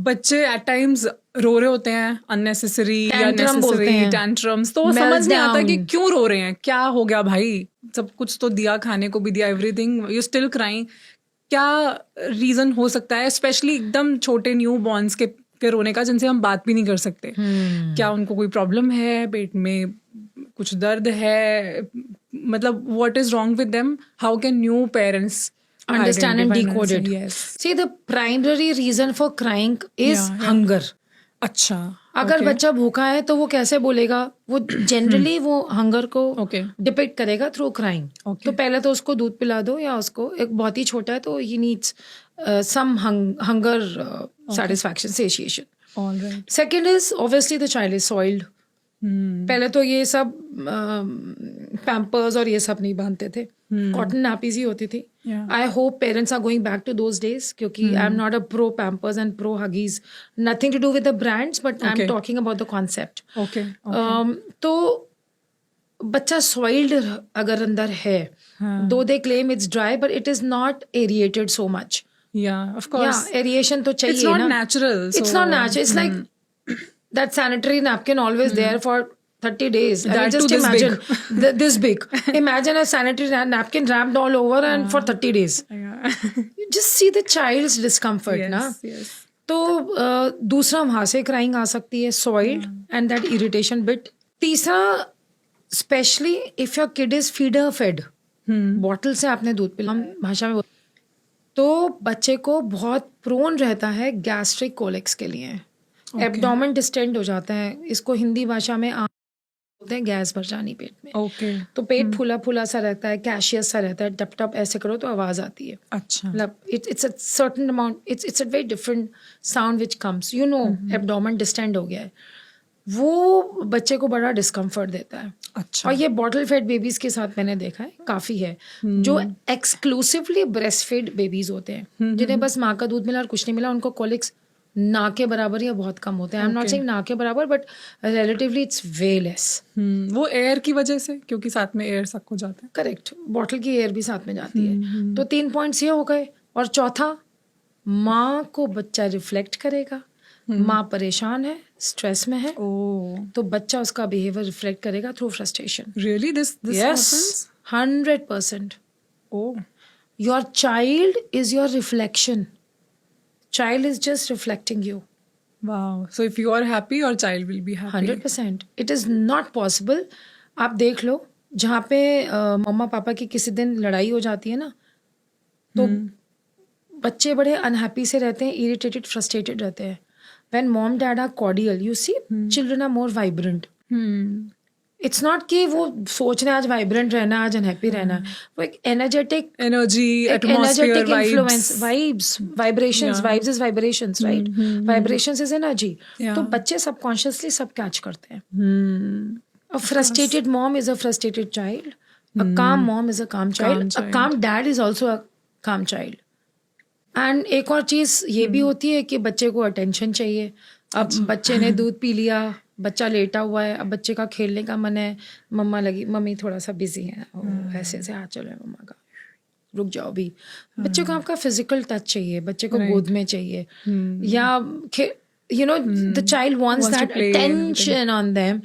बच्चे eight times रो रहे होते हैं अननेसेसरी या Tantrum बोलते नेसेसरी हैं। टैंट्रम्स, तो वो समझ नहीं आता कि Meltdown। क्यों रो रहे हैं, क्या हो गया भाई, सब कुछ तो दिया, खाने को भी दिया, एवरीथिंग, यू स्टिल क्राइंग, क्या रीजन हो सकता है? स्पेशली एकदम छोटे न्यू बॉर्न्स के रोने का, जिनसे हम बात भी नहीं कर सकते। क्या उनको कोई प्रॉब्लम है, पेट में कुछ दर्द है, मतलब what is wrong with them? How can new parents Understand and decode it. Yes. See, the primary reason for crying is Yeah. hunger. अच्छा, अगर okay. बच्चा भूखा है तो वो कैसे बोलेगा? वो जनरली वो हंगर को Okay. डिपिक्ट करेगा थ्रू क्राइंग। Okay. तो पहले तो उसको दूध पिला दो, या उसको, एक बहुत ही छोटा है तो he needs some hunger satisfaction, satiation. All right. Second is obviously the child is soiled. पहले तो ये सब पैम्पर्स और ये सब नहीं बांधते थे, कॉटन नैपीज ही होती थी। Yeah. I hope parents are going back to those days, क्योंकि I am not a pro Pampers and pro Huggies, nothing to do with the brands, but I am Okay. Talking about the concept. Okay. तो बच्चा soiled अगर अंदर है, though they claim it's dry, but it is not aerated so much. Yeah, of course. Aeration तो चाहिए It's not ना। natural. It's so- not natural. It's like that sanitary napkin always there for 30 days. I mean, That too just this imagine this big. Imagine a sanitary napkin wrapped all over and for 30 days. Yeah. You just see the child's discomfort, na? Yes, yes. तो दूसरा वहां से crying आ सकती है, soiled and that irritation bit. तीसरा, specially if your kid is feeder fed, bottle से आपने दूध पिला, हम भाषा में तो बच्चे को बहुत प्रोन रहता है गैस्ट्रिक कोलिक्स के लिए। एब्डोमेन डिस्टेंड हो जाता है, इसको हिंदी भाषा में बोलते हैं गैस भर जानी पेट में। Okay. तो पेट फूला फूला सा रहता है, कैशियस सा रहता है, टप टप ऐसे करो तो आवाज आती है। अच्छा। मतलब it's a certain amount, it's a very different sound which comes, you know, abdomen distend हो गया है, वो बच्चे को बड़ा डिस्कम्फर्ट देता है। अच्छा। और ये बॉटल फेड बेबीज के साथ मैंने देखा है काफी है, जो एक्सक्लूसिवली ब्रेस्ट फेड बेबीज होते हैं, जिन्हें बस माँ का दूध मिला और कुछ नहीं मिला, उनको कोलिक्स ना के बराबर या बहुत कम होते हैं। आई एम नॉट सेइंग ना के बराबर, but relatively it's way less. वो एयर की वजह से, क्योंकि साथ में एयर सक हो जाता है। करेक्ट, बॉटल की एयर भी साथ में जाती है। तो 3 पॉइंट्स ये हो गए। और चौथा, माँ को बच्चा रिफ्लेक्ट करेगा, माँ परेशान है, स्ट्रेस में है, तो बच्चा उसका बिहेवियर रिफ्लेक्ट करेगा through frustration. Really? This Yes, happens? 100%. Oh. Your child is your reflection. Child is just reflecting you. Wow. So if you are happy, your child will be happy. 100%. It is not possible. आप देख लो, जहाँ पे मम्मा पापा की किसी दिन लड़ाई हो जाती है ना, तो बच्चे बड़े अनहैप्पी से रहते हैं, इरिटेटेड, फ्रस्ट्रेटेड रहते हैं। When mom dad are cordial, you see, children are more vibrant. It's not कि वो सोच रहे हैं आज वाइब्रेंट रहना, आज अनहैप्पी रहना, वो एक energetic Energy, atmosphere, influence, vibes. Vibes, vibrations, vibes is vibrations, right? Vibrations is energy. तो बच्चे सबकॉन्शियसली सब कैच करते हैं। A frustrated mom is a frustrated child. A calm mom is a calm child. A calm dad is also a calm child. And एक और चीज ये भी होती है कि बच्चे को अटेंशन चाहिए। अब बच्चे ने दूध पी लिया, बच्चा लेटा हुआ है, अब बच्चे का खेलने का मन है, मम्मी थोड़ा सा बिजी है, ऐसे ऐसे हाथ चलो मम्मा का, रुक जाओ भी। बच्चे को आपका फिजिकल टच चाहिए, बच्चे को गोद में चाहिए, या you know, the child wants that attention on them.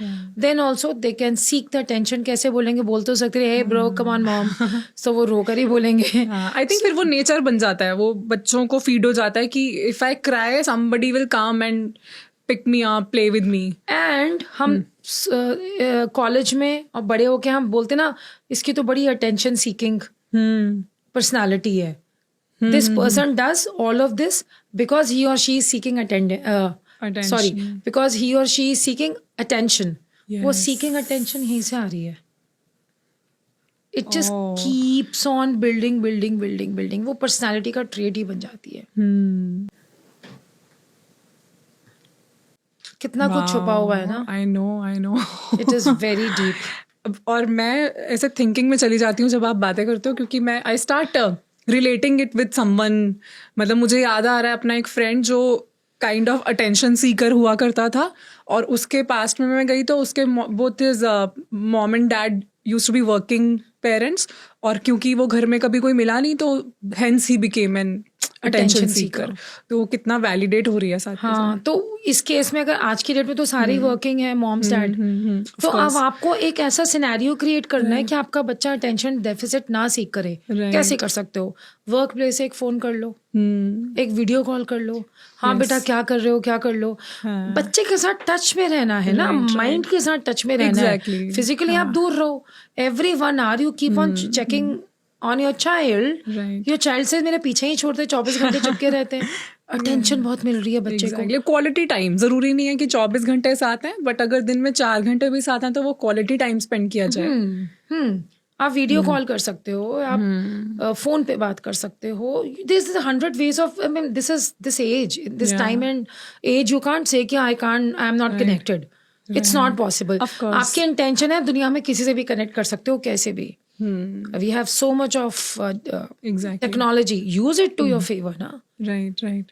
Then also they can seek the attention. कैसे बोलेंगे, बोल तो सकते हैं, hey bro, come on mom, so वो रोकर ही बोलेंगे। आई थिंक फिर वो नेचर बन जाता है, वो बच्चों को फीड हो जाता है कि if I cry somebody will come and pick me up, play with me. And हम कॉलेज में और बड़े होके हम बोलते ना, इसकी तो बड़ी अटेंशन सीकिंग पर्सनालिटी है। This person does all of this because he or she is seeking Attention. because he or she is seeking attention. वो Yes. seeking attention यहीं से आ रही है। It just keeps on building. वो personality का trait ही बन जाती है। कितना कुछ छुपा हुआ है ना। I know. It is very deep. और मैं ऐसे थिंकिंग में चली जाती हूँ जब आप बातें करते हो, क्योंकि मैं I start relating it with someone. मतलब मुझे याद आ रहा है अपना एक फ्रेंड जो काइंड ऑफ अटेंशन सीकर हुआ करता था, और उसके पास्ट में मैं गई तो उसके both his mom and dad used to be working parents, और क्योंकि वो घर में कभी कोई मिला नहीं तो hence he became an attention Attention Sikar, seeker. तो वो कितना वैलिडेट हो रही है साथ के हाँ, तो इस केस में अगर आज की डेट में तो सारी वर्किंग है मॉम्स डैड, तो अब आपको एक ऐसा सिनेरियो क्रिएट करना है कि आपका बच्चा अटेंशन डेफिसिट ना सीख करे. कैसे कर सकते हो? वर्क प्लेस से एक फोन कर लो, एक वीडियो कॉल कर लो, हाँ बेटा क्या कर रहे हो, क्या कर लो. बच्चे के साथ टच में रहना है ना, माइंड के साथ टच में रहना है. फिजिकली आप दूर रहो. Every 1 hour you keep on checking on your child. Your child से मेरे पीछे ही छोड़ते 24 घंटे चिपके रहते हैं. अटेंशन बहुत मिल रही है बच्चे को. क्वालिटी टाइम जरूरी नहीं है कि 24 घंटे साथ हैं, बट अगर दिन में 4 घंटे भी साथ हैं तो वो क्वालिटी टाइम स्पेंड किया जाए. आप वीडियो कॉल कर सकते हो, आप फोन पे बात कर सकते हो. This is 100 ways of, I mean, this age, this time and age, you can't say कि I am not connected. It's not possible. आपकी इंटेंशन है दुनिया में किसी से भी कनेक्ट कर सकते हो, कैसे भी. We have so much of technology. Use it to your favor, ना. Right.